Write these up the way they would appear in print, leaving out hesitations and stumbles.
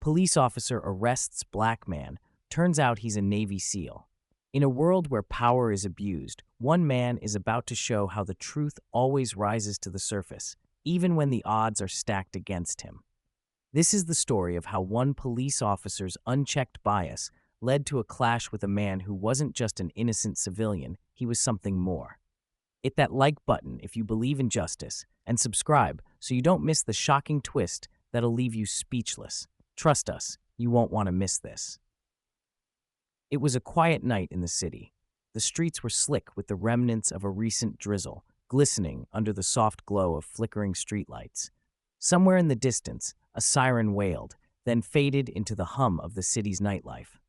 Police officer arrests black man. Turns out he's a Navy SEAL. In a world where power is abused, one man is about to show how the truth always rises to the surface, even when the odds are stacked against him. This is the story of how one police officer's unchecked bias led to a clash with a man who wasn't just an innocent civilian, he was something more. Hit that like button if you believe in justice, and subscribe so you don't miss the shocking twist that'll leave you speechless. Trust us, you won't want to miss this. It was a quiet night in the city. The streets were slick with the remnants of a recent drizzle, glistening under the soft glow of flickering streetlights. Somewhere in the distance, a siren wailed, then faded into the hum of the city's nightlife.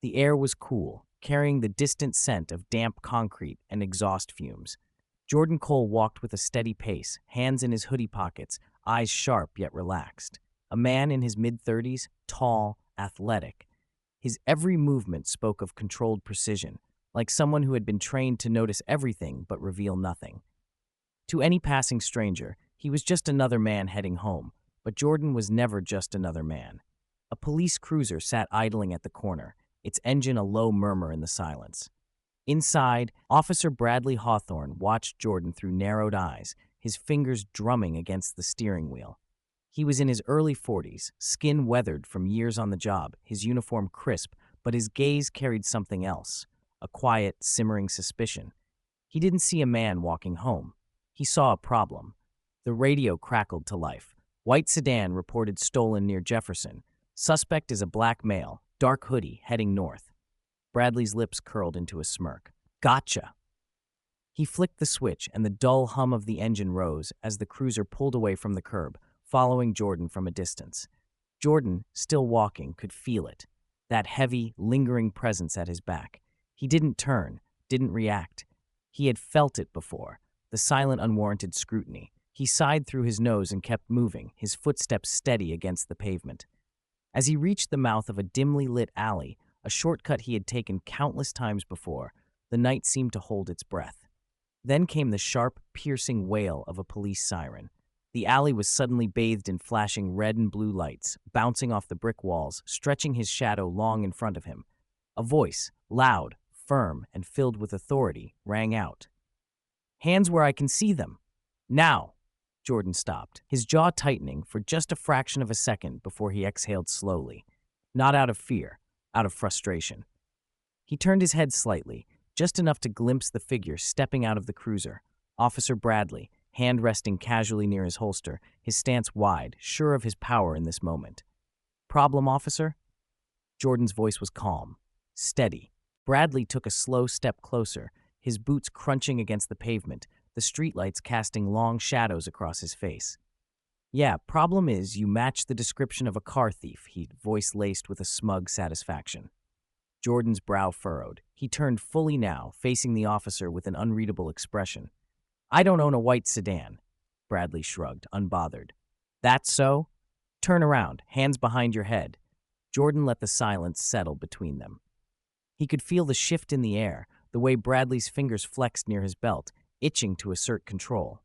The air was cool, carrying the distant scent of damp concrete and exhaust fumes. Jordan Cole walked with a steady pace, hands in his hoodie pockets, eyes sharp yet relaxed. A man in his mid-30s, tall, athletic. His every movement spoke of controlled precision, like someone who had been trained to notice everything but reveal nothing. To any passing stranger, he was just another man heading home, but Jordan was never just another man. A police cruiser sat idling at the corner, its engine a low murmur in the silence. Inside, Officer Bradley Hawthorne watched Jordan through narrowed eyes, his fingers drumming against the steering wheel. He was in his early 40s, skin weathered from years on the job, his uniform crisp, but his gaze carried something else, a quiet, simmering suspicion. He didn't see a man walking home. He saw a problem. The radio crackled to life. White sedan reported stolen near Jefferson. Suspect is a black male, dark hoodie, heading north. Bradley's lips curled into a smirk. Gotcha! He flicked the switch and the dull hum of the engine rose as the cruiser pulled away from the curb, following Jordan from a distance. Jordan, still walking, could feel it, that heavy, lingering presence at his back. He didn't turn, didn't react. He had felt it before, the silent, unwarranted scrutiny. He sighed through his nose and kept moving, his footsteps steady against the pavement. As he reached the mouth of a dimly lit alley, a shortcut he had taken countless times before, the night seemed to hold its breath. Then came the sharp, piercing wail of a police siren. The alley was suddenly bathed in flashing red and blue lights, bouncing off the brick walls, stretching his shadow long in front of him. A voice, loud, firm, and filled with authority, rang out. Hands where I can see them. Now! Jordan stopped, his jaw tightening for just a fraction of a second before he exhaled slowly. Not out of fear, out of frustration. He turned his head slightly, just enough to glimpse the figure stepping out of the cruiser. Officer Bradley, hand resting casually near his holster, his stance wide, sure of his power in this moment. Problem, officer? Jordan's voice was calm, steady. Bradley took a slow step closer, his boots crunching against the pavement, the streetlights casting long shadows across his face. Yeah, problem is you match the description of a car thief, he voice laced with a smug satisfaction. Jordan's brow furrowed. He turned fully now, facing the officer with an unreadable expression. I don't own a white sedan. Bradley shrugged, unbothered. That's so? Turn around, hands behind your head. Jordan let the silence settle between them. He could feel the shift in the air, the way Bradley's fingers flexed near his belt, itching to assert control.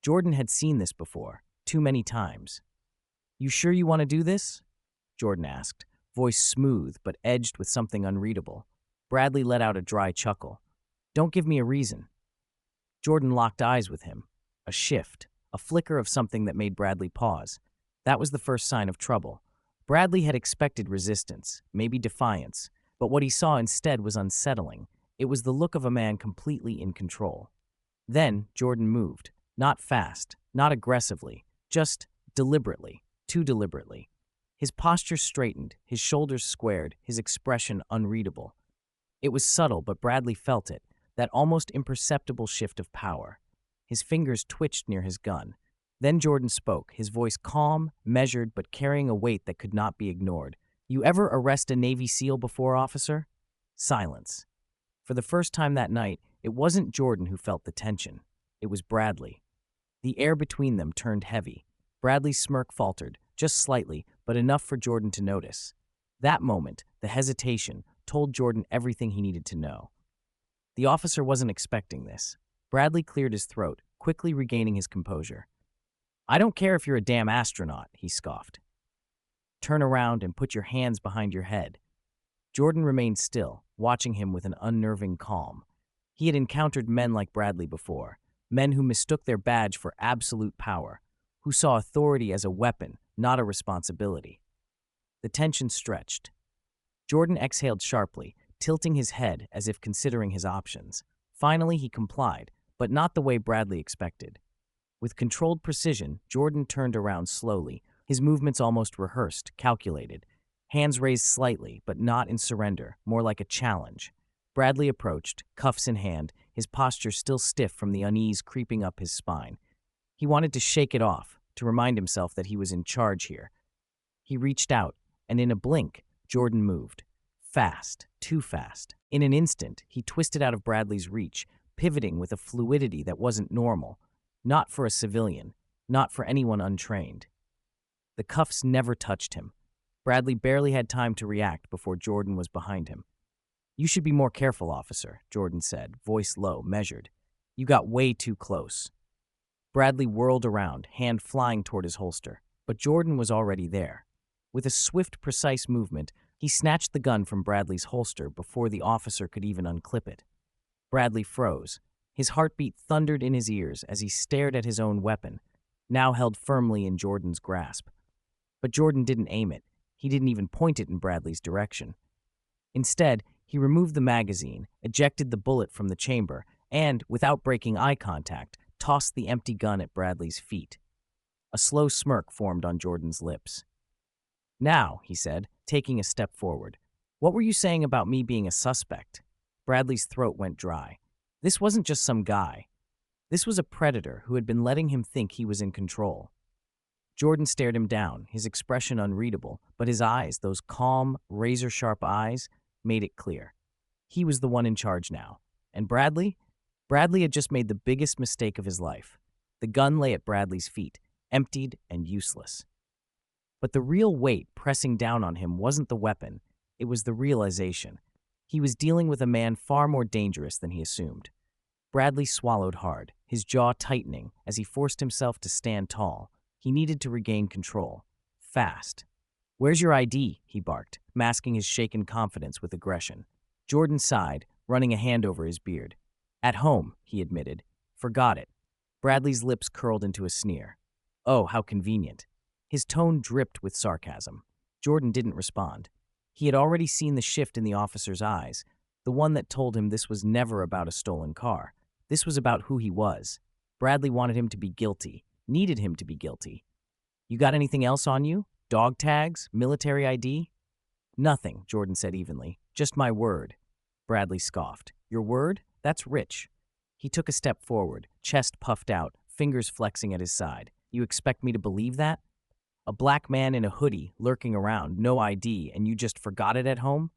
Jordan had seen this before, too many times. You sure you want to do this? Jordan asked, voice smooth but edged with something unreadable. Bradley let out a dry chuckle. Don't give me a reason. Jordan locked eyes with him. A shift, a flicker of something that made Bradley pause. That was the first sign of trouble. Bradley had expected resistance, maybe defiance, but what he saw instead was unsettling. It was the look of a man completely in control. Then Jordan moved, not fast, not aggressively, just deliberately, too deliberately. His posture straightened, his shoulders squared, his expression unreadable. It was subtle, but Bradley felt it, that almost imperceptible shift of power. His fingers twitched near his gun. Then Jordan spoke, his voice calm, measured, but carrying a weight that could not be ignored. You ever arrest a Navy SEAL before, officer? Silence. For the first time that night, it wasn't Jordan who felt the tension. It was Bradley. The air between them turned heavy. Bradley's smirk faltered, just slightly, but enough for Jordan to notice. That moment, the hesitation, told Jordan everything he needed to know. The officer wasn't expecting this. Bradley cleared his throat, quickly regaining his composure. I don't care if you're a damn astronaut, he scoffed. Turn around and put your hands behind your head. Jordan remained still, watching him with an unnerving calm. He had encountered men like Bradley before, men who mistook their badge for absolute power, who saw authority as a weapon, not a responsibility. The tension stretched. Jordan exhaled sharply, tilting his head as if considering his options. Finally, he complied, but not the way Bradley expected. With controlled precision, Jordan turned around slowly, his movements almost rehearsed, calculated. Hands raised slightly, but not in surrender, more like a challenge. Bradley approached, cuffs in hand, his posture still stiff from the unease creeping up his spine. He wanted to shake it off, to remind himself that he was in charge here. He reached out, and in a blink, Jordan moved. Fast, too fast. In an instant, he twisted out of Bradley's reach, pivoting with a fluidity that wasn't normal. Not for a civilian, not for anyone untrained. The cuffs never touched him. Bradley barely had time to react before Jordan was behind him. "You should be more careful, officer," Jordan said, voice low, measured. "You got way too close." Bradley whirled around, hand flying toward his holster, but Jordan was already there. With a swift, precise movement, he snatched the gun from Bradley's holster before the officer could even unclip it. Bradley froze. His heartbeat thundered in his ears as he stared at his own weapon, now held firmly in Jordan's grasp. But Jordan didn't aim it. He didn't even point it in Bradley's direction. Instead, he removed the magazine, ejected the bullet from the chamber, and, without breaking eye contact, tossed the empty gun at Bradley's feet. A slow smirk formed on Jordan's lips. "Now," he said, taking a step forward, "what were you saying about me being a suspect?" Bradley's throat went dry. This wasn't just some guy. This was a predator who had been letting him think he was in control. Jordan stared him down, his expression unreadable, but his eyes, those calm, razor-sharp eyes, made it clear. He was the one in charge now. And Bradley? Bradley had just made the biggest mistake of his life. The gun lay at Bradley's feet, emptied and useless. But the real weight pressing down on him wasn't the weapon, it was the realization. He was dealing with a man far more dangerous than he assumed. Bradley swallowed hard, his jaw tightening as he forced himself to stand tall. He needed to regain control. Fast. "Where's your ID?" he barked, masking his shaken confidence with aggression. Jordan sighed, running a hand over his beard. "At home," he admitted. "Forgot it." Bradley's lips curled into a sneer. "Oh, how convenient." His tone dripped with sarcasm. Jordan didn't respond. He had already seen the shift in the officer's eyes, the one that told him this was never about a stolen car. This was about who he was. Bradley wanted him to be guilty, needed him to be guilty. "You got anything else on you? Dog tags? Military ID?" "Nothing," Jordan said evenly. "Just my word." Bradley scoffed. "Your word? That's rich." He took a step forward, chest puffed out, fingers flexing at his side. "You expect me to believe that? A black man in a hoodie, lurking around, no ID, and you just forgot it at home?"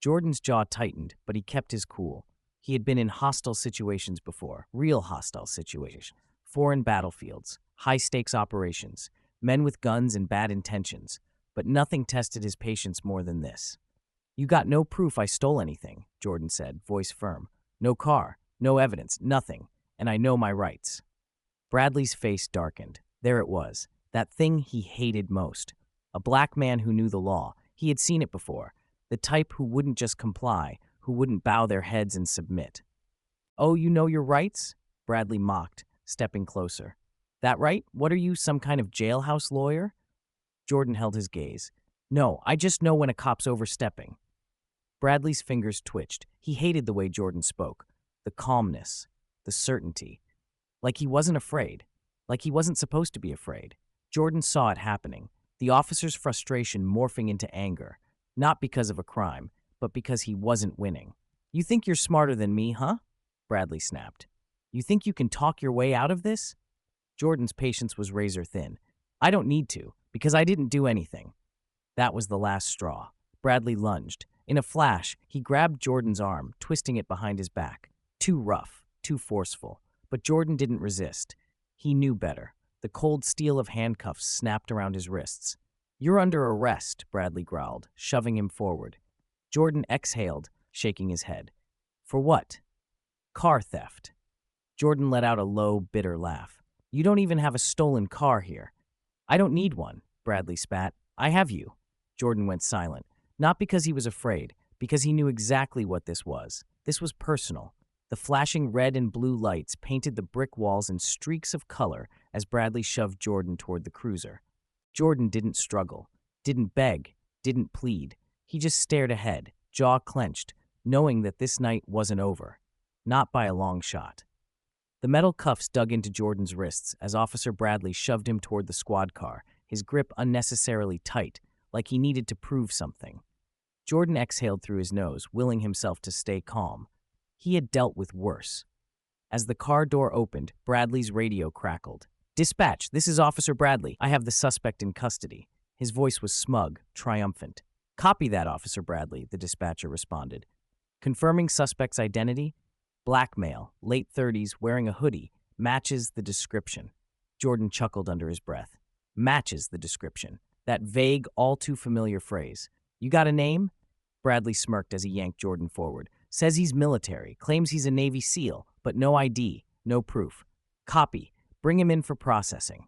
Jordan's jaw tightened, but he kept his cool. He had been in hostile situations before, real hostile situations. Foreign battlefields, high-stakes operations, men with guns and bad intentions, but nothing tested his patience more than this. "You got no proof I stole anything," Jordan said, voice firm. "No car, no evidence, nothing, and I know my rights." Bradley's face darkened. There it was, that thing he hated most. A black man who knew the law. He had seen it before. The type who wouldn't just comply, who wouldn't bow their heads and submit. "Oh, you know your rights?" Bradley mocked, stepping closer. "That right? What are you, some kind of jailhouse lawyer?" Jordan held his gaze. "No, I just know when a cop's overstepping." Bradley's fingers twitched. He hated the way Jordan spoke. The calmness, the certainty. Like he wasn't afraid. Like he wasn't supposed to be afraid. Jordan saw it happening. The officer's frustration morphing into anger. Not because of a crime, but because he wasn't winning. "You think you're smarter than me, huh?" Bradley snapped. "You think you can talk your way out of this?" Jordan's patience was razor thin. "I don't need to, because I didn't do anything." That was the last straw. Bradley lunged. In a flash, he grabbed Jordan's arm, twisting it behind his back. Too rough, too forceful. But Jordan didn't resist. He knew better. The cold steel of handcuffs snapped around his wrists. "You're under arrest," Bradley growled, shoving him forward. Jordan exhaled, shaking his head. "For what?" "Car theft." Jordan let out a low, bitter laugh. "You don't even have a stolen car here." "I don't need one," Bradley spat. "I have you." Jordan went silent, not because he was afraid, because he knew exactly what this was. This was personal. The flashing red and blue lights painted the brick walls in streaks of color as Bradley shoved Jordan toward the cruiser. Jordan didn't struggle, didn't beg, didn't plead. He just stared ahead, jaw clenched, knowing that this night wasn't over. Not by a long shot. The metal cuffs dug into Jordan's wrists as Officer Bradley shoved him toward the squad car, his grip unnecessarily tight, like he needed to prove something. Jordan exhaled through his nose, willing himself to stay calm. He had dealt with worse. As the car door opened, Bradley's radio crackled. "Dispatch, this is Officer Bradley. I have the suspect in custody." His voice was smug, triumphant. "Copy that, Officer Bradley," the dispatcher responded. "Confirming suspect's identity? Black male, late 30s, wearing a hoodie. Matches the description." Jordan chuckled under his breath. Matches the description. That vague, all-too-familiar phrase. "You got a name?" Bradley smirked as he yanked Jordan forward. "Says he's military, claims he's a Navy SEAL, but no ID, no proof." "Copy. Bring him in for processing."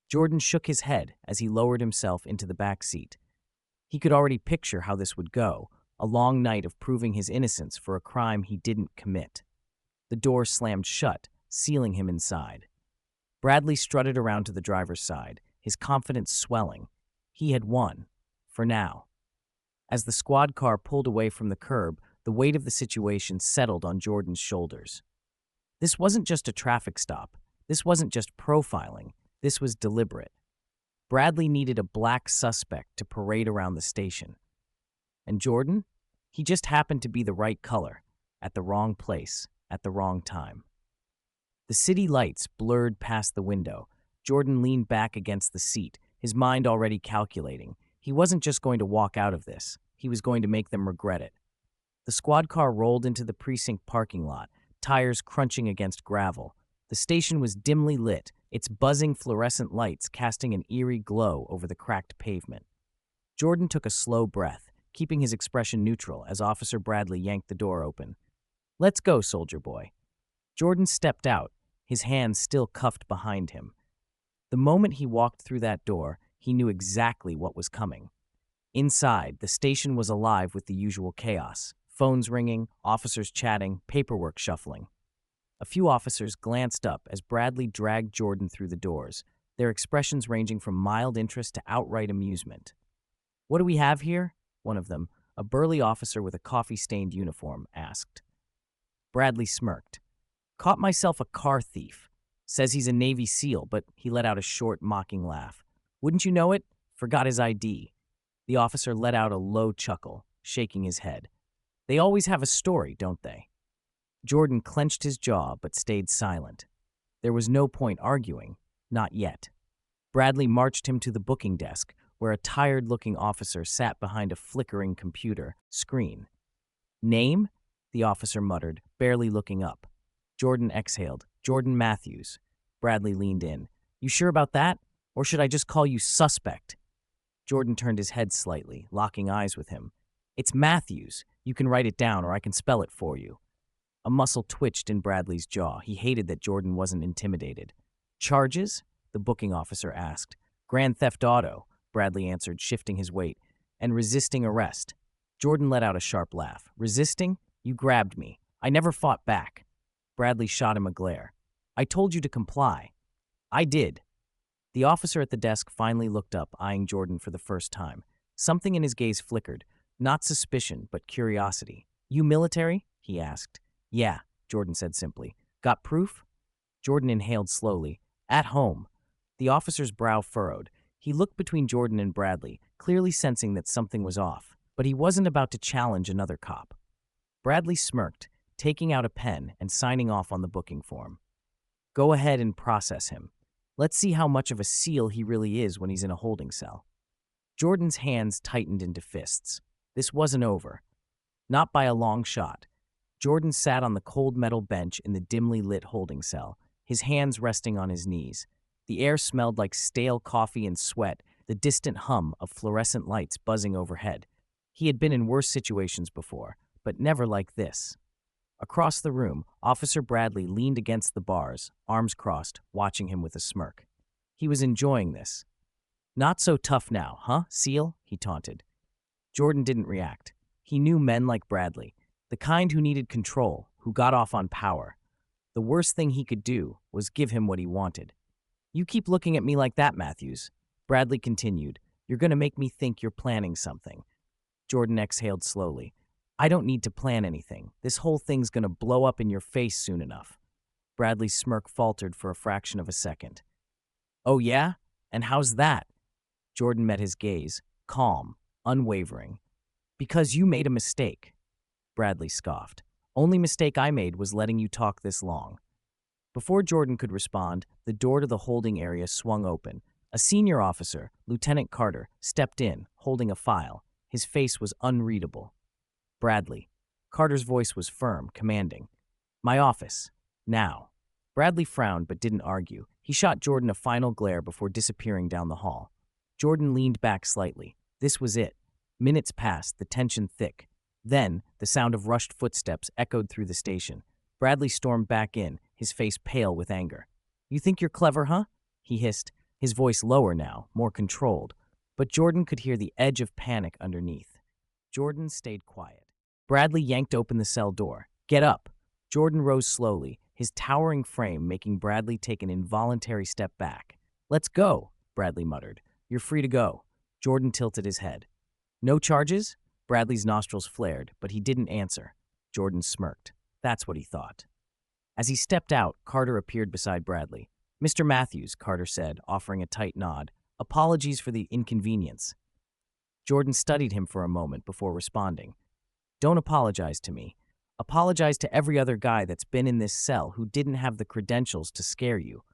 Jordan shook his head as he lowered himself into the back seat. He could already picture how this would go, a long night of proving his innocence for a crime he didn't commit. The door slammed shut, sealing him inside. Bradley strutted around to the driver's side, his confidence swelling. He had won. For now. As the squad car pulled away from the curb, the weight of the situation settled on Jordan's shoulders. This wasn't just a traffic stop. This wasn't just profiling. This was deliberate. Bradley needed a black suspect to parade around the station. And Jordan? He just happened to be the right color, at the wrong place, at the wrong time. The city lights blurred past the window. Jordan leaned back against the seat, his mind already calculating. He wasn't just going to walk out of this. He was going to make them regret it. The squad car rolled into the precinct parking lot, tires crunching against gravel. The station was dimly lit, its buzzing fluorescent lights casting an eerie glow over the cracked pavement. Jordan took a slow breath, keeping his expression neutral as Officer Bradley yanked the door open. "Let's go, soldier boy." Jordan stepped out, his hands still cuffed behind him. The moment he walked through that door, he knew exactly what was coming. Inside, the station was alive with the usual chaos. Phones ringing, officers chatting, paperwork shuffling. A few officers glanced up as Bradley dragged Jordan through the doors, their expressions ranging from mild interest to outright amusement. "What do we have here?" one of them, a burly officer with a coffee-stained uniform, asked. Bradley smirked. "Caught myself a car thief. Says he's a Navy SEAL, but he let out a short, mocking laugh. Wouldn't you know it? Forgot his ID." The officer let out a low chuckle, shaking his head. "They always have a story, don't they?" Jordan clenched his jaw but stayed silent. There was no point arguing, not yet. Bradley marched him to the booking desk, where a tired-looking officer sat behind a flickering computer screen. "Name?" the officer muttered, barely looking up. Jordan exhaled. "Jordan Matthews." Bradley leaned in. "You sure about that? Or should I just call you suspect?" Jordan turned his head slightly, locking eyes with him. "It's Matthews. You can write it down or I can spell it for you." A muscle twitched in Bradley's jaw. He hated that Jordan wasn't intimidated. "Charges?" the booking officer asked. "Grand theft auto," Bradley answered, shifting his weight, "and resisting arrest." Jordan let out a sharp laugh. "Resisting? You grabbed me. I never fought back." Bradley shot him a glare. "I told you to comply." "I did." The officer at the desk finally looked up, eyeing Jordan for the first time. Something in his gaze flickered. Not suspicion, but curiosity. "You military?" he asked. "Yeah," Jordan said simply. "Got proof?" Jordan inhaled slowly. "At home." The officer's brow furrowed. He looked between Jordan and Bradley, clearly sensing that something was off. But he wasn't about to challenge another cop. Bradley smirked, taking out a pen and signing off on the booking form. "Go ahead and process him. Let's see how much of a SEAL he really is when he's in a holding cell." Jordan's hands tightened into fists. This wasn't over. Not by a long shot. Jordan sat on the cold metal bench in the dimly lit holding cell, his hands resting on his knees. The air smelled like stale coffee and sweat, the distant hum of fluorescent lights buzzing overhead. He had been in worse situations before, but never like this. Across the room, Officer Bradley leaned against the bars, arms crossed, watching him with a smirk. He was enjoying this. "Not so tough now, huh, SEAL?" he taunted. Jordan didn't react. He knew men like Bradley, the kind who needed control, who got off on power. The worst thing he could do was give him what he wanted. You keep looking at me like that, Matthews. Bradley continued. You're going to make me think you're planning something. Jordan exhaled slowly. I don't need to plan anything. This whole thing's going to blow up in your face soon enough. Bradley's smirk faltered for a fraction of a second. Oh yeah? And how's that? Jordan met his gaze, calm, unwavering. Because you made a mistake. Bradley scoffed. Only mistake I made was letting you talk this long. Before Jordan could respond, the door to the holding area swung open. A senior officer, Lieutenant Carter, stepped in, holding a file. His face was unreadable. Bradley. Carter's voice was firm, commanding. My office. Now. Bradley frowned but didn't argue. He shot Jordan a final glare before disappearing down the hall. Jordan leaned back slightly. This was it. Minutes passed, the tension thick. Then, the sound of rushed footsteps echoed through the station. Bradley stormed back in, his face pale with anger. You think you're clever, huh? He hissed, his voice lower now, more controlled. But Jordan could hear the edge of panic underneath. Jordan stayed quiet. Bradley yanked open the cell door. Get up. Jordan rose slowly, his towering frame making Bradley take an involuntary step back. Let's go, Bradley muttered. You're free to go. Jordan tilted his head. No charges? Bradley's nostrils flared, but he didn't answer. Jordan smirked. That's what he thought. As he stepped out, Carter appeared beside Bradley. Mr. Matthews, Carter said, offering a tight nod. Apologies for the inconvenience. Jordan studied him for a moment before responding. Don't apologize to me. Apologize to every other guy that's been in this cell who didn't have the credentials to scare you.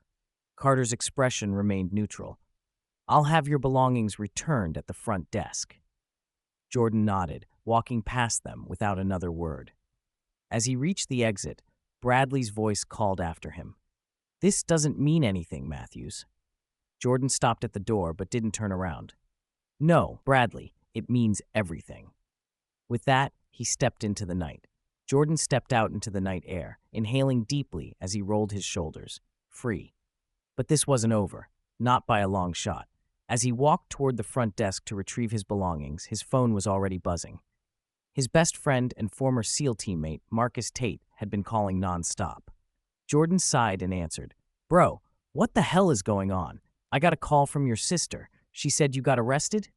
Carter's expression remained neutral. I'll have your belongings returned at the front desk. Jordan nodded, walking past them without another word. As he reached the exit, Bradley's voice called after him. This doesn't mean anything, Matthews. Jordan stopped at the door but didn't turn around. No, Bradley, it means everything. With that, he stepped into the night. Jordan stepped out into the night air, inhaling deeply as he rolled his shoulders, free. But this wasn't over, not by a long shot. As he walked toward the front desk to retrieve his belongings, his phone was already buzzing. His best friend and former SEAL teammate, Marcus Tate, had been calling nonstop. Jordan sighed and answered, Bro, what the hell is going on? I got a call from your sister. She said you got arrested?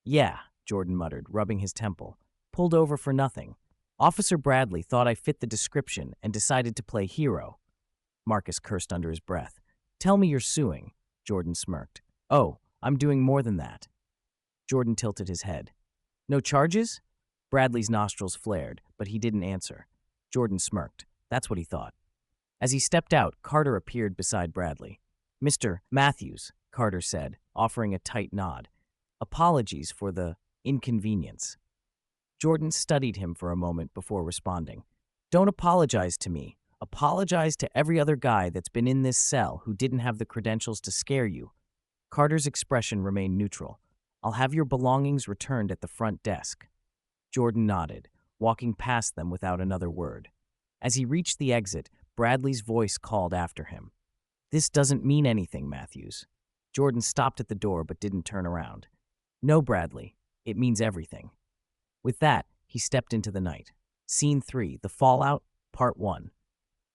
Yeah, Jordan muttered, rubbing his temple. Pulled over for nothing. Officer Bradley thought I fit the description and decided to play hero. Marcus cursed under his breath. Tell me you're suing, Jordan smirked. Oh, I'm doing more than that. Jordan tilted his head. No charges? Bradley's nostrils flared, but he didn't answer. Jordan smirked. That's what he thought. As he stepped out, Carter appeared beside Bradley. Mr. Matthews, Carter said, offering a tight nod. Apologies for the inconvenience. Jordan studied him for a moment before responding. Don't apologize to me. Apologize to every other guy that's been in this cell who didn't have the credentials to scare you. Carter's expression remained neutral. I'll have your belongings returned at the front desk. Jordan nodded, walking past them without another word. As he reached the exit, Bradley's voice called after him. This doesn't mean anything, Matthews. Jordan stopped at the door but didn't turn around. No, Bradley. It means everything. With that, he stepped into the night. Scene 3, The Fallout, Part 1.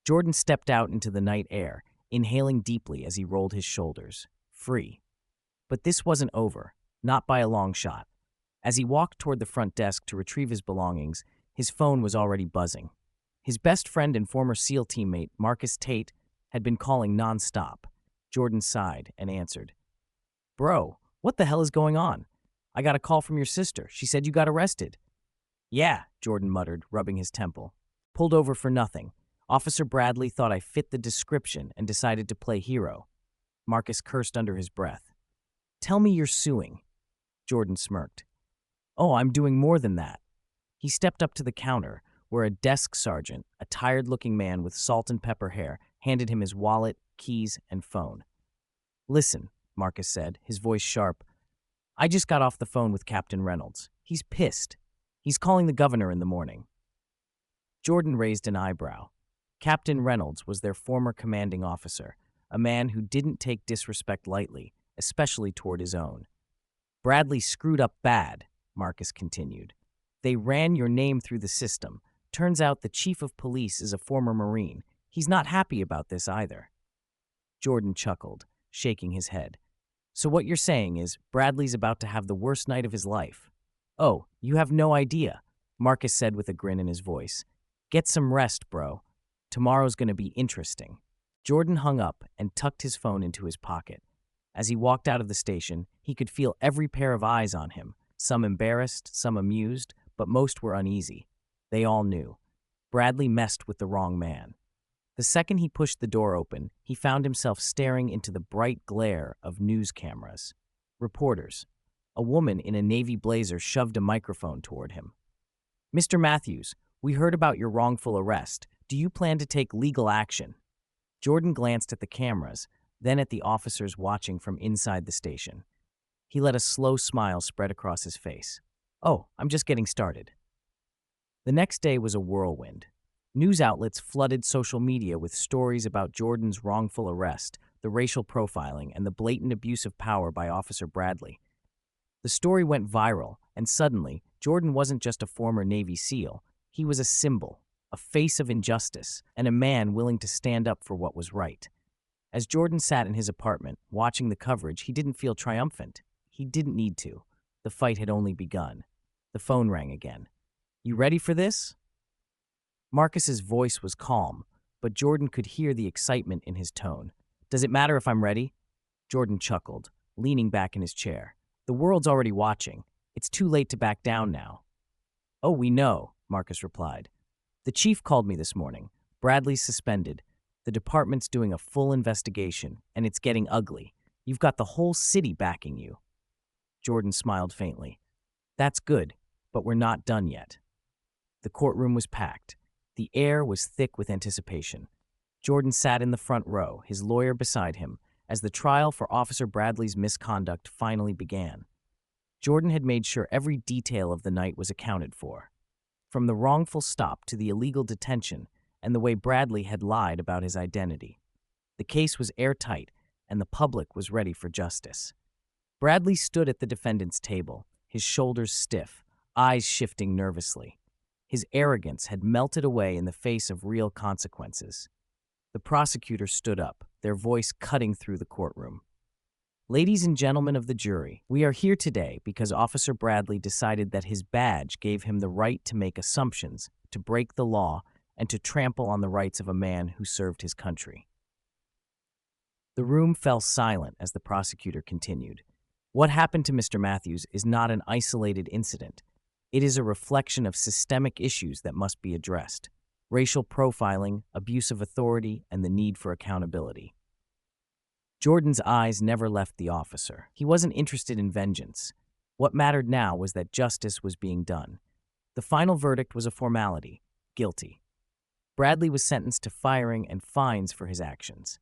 Jordan stepped out into the night air, inhaling deeply as he rolled his shoulders. Free. But this wasn't over, not by a long shot. As he walked toward the front desk to retrieve his belongings, his phone was already buzzing. His best friend and former SEAL teammate, Marcus Tate, had been calling nonstop. Jordan sighed and answered. Bro, what the hell is going on? I got a call from your sister. She said you got arrested. Yeah, Jordan muttered, rubbing his temple. Pulled over for nothing. Officer Bradley thought I fit the description and decided to play hero. Marcus cursed under his breath. Tell me you're suing. Jordan smirked. Oh, I'm doing more than that. He stepped up to the counter, where a desk sergeant, a tired-looking man with salt and pepper hair, handed him his wallet, keys, and phone. Listen, Marcus said, his voice sharp. I just got off the phone with Captain Reynolds. He's pissed. He's calling the governor in the morning. Jordan raised an eyebrow. Captain Reynolds was their former commanding officer, a man who didn't take disrespect lightly, especially toward his own. Bradley screwed up bad, Marcus continued. They ran your name through the system. Turns out the chief of police is a former Marine. He's not happy about this either. Jordan chuckled, shaking his head. So what you're saying is Bradley's about to have the worst night of his life. Oh, you have no idea, Marcus said with a grin in his voice. Get some rest, bro. Tomorrow's going to be interesting. Jordan hung up and tucked his phone into his pocket. As he walked out of the station, he could feel every pair of eyes on him, some embarrassed, some amused, but most were uneasy. They all knew. Bradley messed with the wrong man. The second he pushed the door open, he found himself staring into the bright glare of news cameras. Reporters. A woman in a navy blazer shoved a microphone toward him. Mr. Matthews, we heard about your wrongful arrest. Do you plan to take legal action? Jordan glanced at the cameras, then at the officers watching from inside the station. He let a slow smile spread across his face. Oh, I'm just getting started. The next day was a whirlwind. News outlets flooded social media with stories about Jordan's wrongful arrest, the racial profiling, and the blatant abuse of power by Officer Bradley. The story went viral, and suddenly, Jordan wasn't just a former Navy SEAL. He was a symbol, a face of injustice, and a man willing to stand up for what was right. As Jordan sat in his apartment, watching the coverage, he didn't feel triumphant. He didn't need to. The fight had only begun. The phone rang again. You ready for this? Marcus's voice was calm, but Jordan could hear the excitement in his tone. Does it matter if I'm ready? Jordan chuckled, leaning back in his chair. The world's already watching. It's too late to back down now. Oh, we know, Marcus replied. The chief called me this morning. Bradley's suspended. The department's doing a full investigation, and it's getting ugly. You've got the whole city backing you. Jordan smiled faintly. That's good, but we're not done yet. The courtroom was packed. The air was thick with anticipation. Jordan sat in the front row, his lawyer beside him, as the trial for Officer Bradley's misconduct finally began. Jordan had made sure every detail of the night was accounted for. From the wrongful stop to the illegal detention and the way Bradley had lied about his identity. The case was airtight, and the public was ready for justice. Bradley stood at the defendant's table, his shoulders stiff, eyes shifting nervously. His arrogance had melted away in the face of real consequences. The prosecutor stood up, their voice cutting through the courtroom. Ladies and gentlemen of the jury, we are here today because Officer Bradley decided that his badge gave him the right to make assumptions, to break the law, and to trample on the rights of a man who served his country. The room fell silent as the prosecutor continued. What happened to Mr. Matthews is not an isolated incident. It is a reflection of systemic issues that must be addressed: racial profiling, abuse of authority, and the need for accountability. Jordan's eyes never left the officer. He wasn't interested in vengeance. What mattered now was that justice was being done. The final verdict was a formality: guilty. Bradley was sentenced to firing and fines for his actions.